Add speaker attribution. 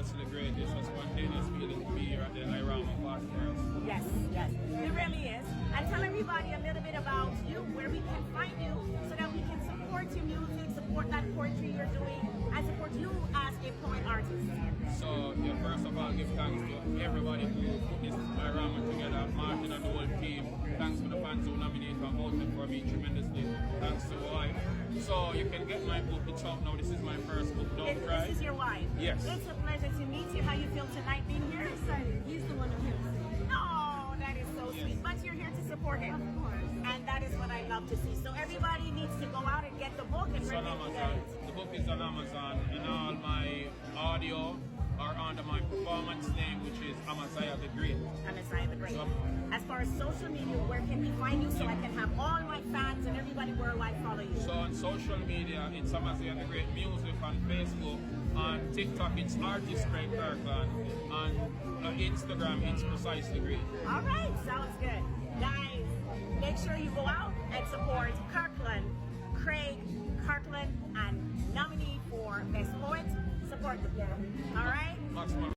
Speaker 1: tremendously great. It's a spontaneous feeling to be here at the Irama podcast.
Speaker 2: Yes, yes, it really is. And tell everybody a little bit about you, where we can find you, so that we can support your music, support that poetry you're doing, and support you as a poet artist.
Speaker 1: So, yeah, first of all, give thanks to everybody who put this Irama together, Martin and the whole team. Thanks to the fans who nominated and voted for me tremendously. Thanks to wife. So you can get my book. It's out now. This is my first book. Don't Cry.
Speaker 2: This is your wife.
Speaker 1: Yes.
Speaker 2: It's a pleasure to meet you. How you feel tonight being here?
Speaker 3: Excited. He's the one who hit us.
Speaker 2: Oh, that is so sweet. But you're here to support him.
Speaker 3: Of course.
Speaker 2: And that is what I love to see. So everybody needs to go out and get the book and
Speaker 1: It's on
Speaker 2: where can you get
Speaker 1: Amazon.
Speaker 2: it?
Speaker 1: The book is on Amazon, and all my audio are under my performance name, which is Amaziah the Great.
Speaker 2: I'm Messiah the Great.
Speaker 1: So-
Speaker 2: As far as social media, where can we find you so I can have all my fans and everybody worldwide follow you?
Speaker 1: So on social media, it's Amaziah the Great Music on Facebook. On TikTok, it's Artist Craig Kirkland. On Instagram, it's Precisely Great.
Speaker 2: All right, sounds good. Guys, make sure you go out and support Craig Kirkland, and nominee for Best Poet. Support the girl. All right?
Speaker 1: Maximum